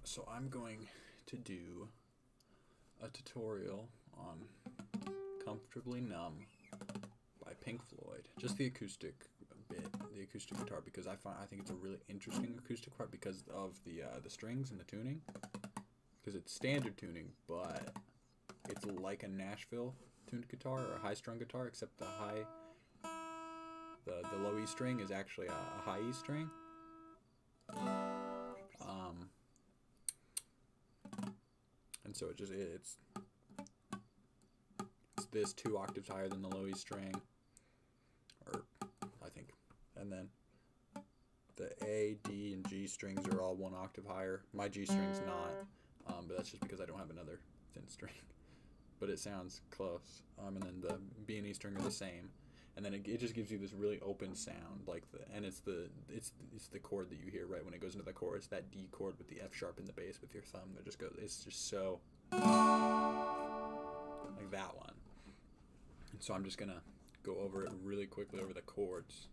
So I'm going to do a tutorial on Comfortably Numb by Pink Floyd. Just the acoustic bit, the acoustic guitar, because I think it's a really interesting acoustic part because of the strings and the tuning. Because it's standard tuning, but it's like a Nashville tuned guitar or a high strung guitar, except the low E string is actually a high E string. And so it's this 2 octaves higher than the low E string, or I think, and then the A, D, and G strings are all 1 octave higher. My G string's not, but that's just because I don't have another thin string. But it sounds close. And then the B and E string are the same, and then it just gives you this really open sound, and it's the chord that you hear right when it goes into the chorus, that D chord with the F sharp in the bass with your thumb that just goes. It's just so like that one. And so I'm just gonna go over it really quickly over the chords.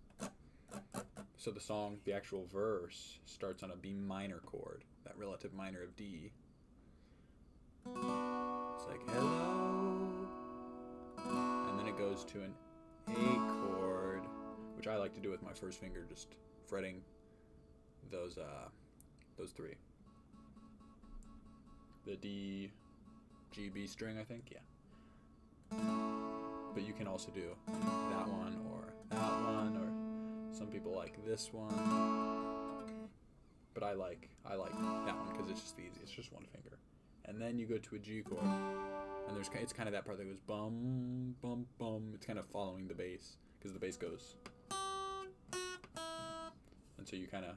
So the song, the actual verse, starts on a B minor chord, that relative minor of D. It's like, hello. And then it goes to an A chord, which I like to do with my first finger, just fretting those 3. The D, G, B string, I think, yeah. But you can also do that one or that one, or some people like this one. But I like that one because it's just the easiest. It's just one finger. And then you go to a G chord, and it's kind of that part that goes bum, bum, bum. It's kind of following the bass, because the bass goes. And so you kind of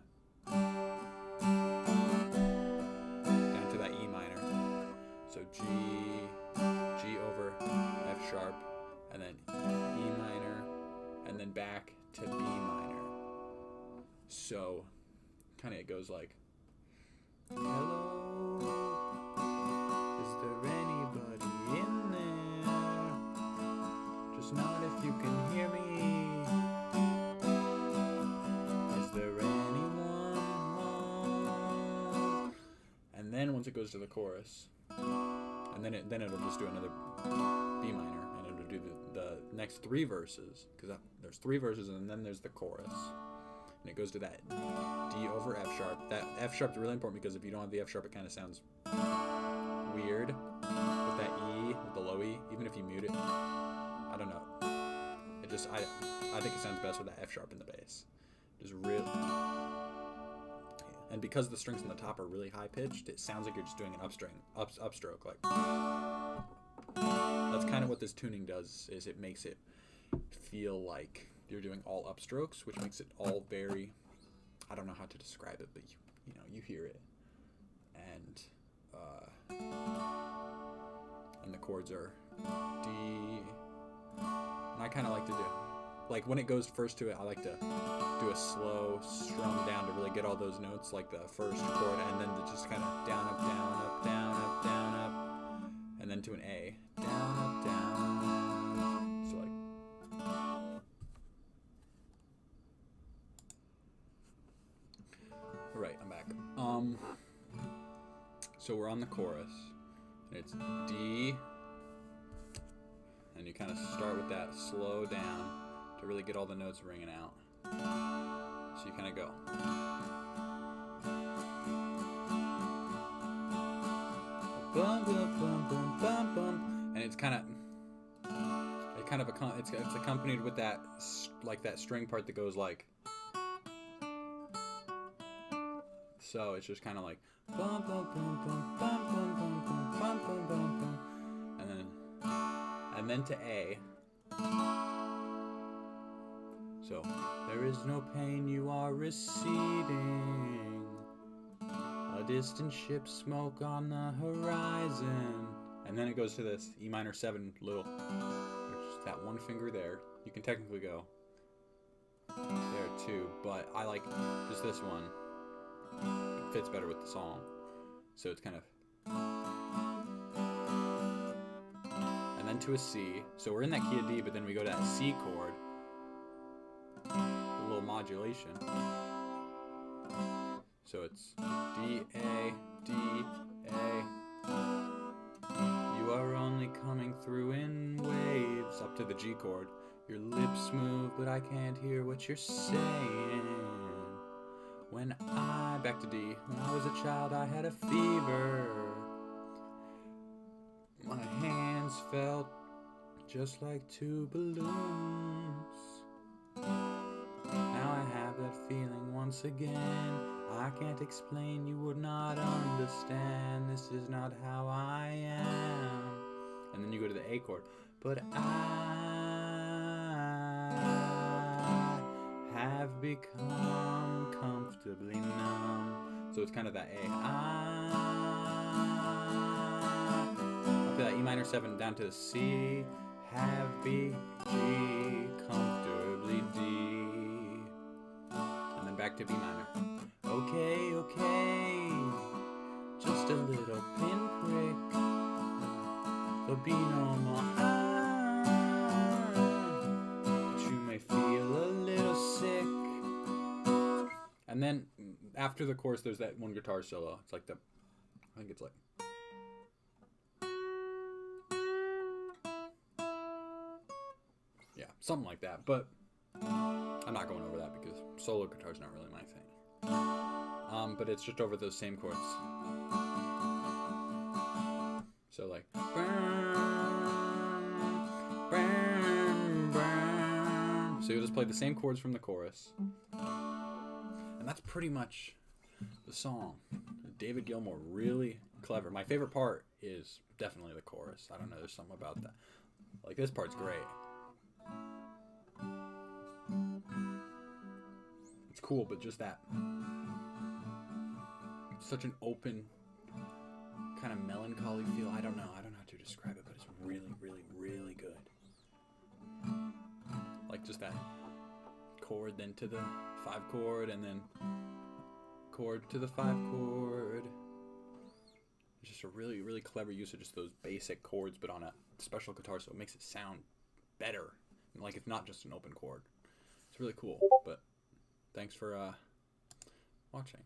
down to that E minor. So G over F sharp, and then E minor, and then back to B minor. So kind of it goes like, hello. Is there anybody in there? Just not if you can hear me. Is there anyone home? And then once it goes to the chorus, and then it'll just do another B minor, and it'll do the next 3 verses, because there's 3 verses, and then there's the chorus. And it goes to that D over F sharp. That F sharp is really important because if you don't have the F sharp, it kind of sounds weird with that E, with the low E, even if you mute it. I don't know. It just, I think it sounds best with that F sharp in the bass. Just really, and because the strings on the top are really high pitched, it sounds like you're just doing an upstroke. Like, that's kind of what this tuning does, is it makes it feel like you're doing all upstrokes, which makes it all very, I don't know how to describe it, but you hear it. And the chords are D, and I kind of like to do, like when it goes first to it, I like to do a slow strum down to really get all those notes, like the first chord, and then just kind of down, up, down, up, down, up, down, up, and then to an A, down, up, down. So like, right, I'm back. So we're on the chorus, and it's D, and you kind of start with that slow down to really get all the notes ringing out. So you kind of go. Bum, bum, bum, bum, bum, bum. And it's accompanied with that, like that string part that goes like. So it's just kind of like bum, bum, bum, bum, bum, bum, bum, bum, bum, bum, bum, bum. And then to A. So there is no pain, you are receding. A distant ship, smoke on the horizon. And then it goes to this E minor 7 little, which is that one finger there. You can technically go there too, but I like just this one. It fits better with the song. So it's kind of, and then to a C. So we're in that key of D, but then we go to that C chord, a little modulation. So it's D, A, D, A. You are only coming through in waves. Up to the G chord. Your lips move, but I can't hear what you're saying. Back to D. When I was a child, I had a fever. My hands felt just like two balloons. Now I have that feeling once again. I can't explain, you would not understand. This is not how I am. And then you go to the A chord. But I have become comfortably numb. So it's kind of that A. Up to that E minor 7 down to the C. Have B, G, comfortably D. And then back to B minor. Okay, okay, just a little pinprick. There'll be no more but you may feel a little sick. And then after the chorus, there's that one guitar solo. It's like I think it's like. Yeah, something like that. But I'm not going over that because solo guitar's not really my thing. But it's just over those same chords. So like. So you'll just play the same chords from the chorus. And that's pretty much the song. David Gilmour, really clever. My favorite part is definitely the chorus. I don't know, there's something about that. Like, this part's great. It's cool, but just that. Such an open, kind of melancholy feel. I don't know how to describe it, but it's really, really, really good. Like just that chord, then to the 5 chord, and then chord to the 5 chord. It's just a really, really clever use of just those basic chords, but on a special guitar, so it makes it sound better. Like it's not just an open chord. It's really cool, but thanks for watching.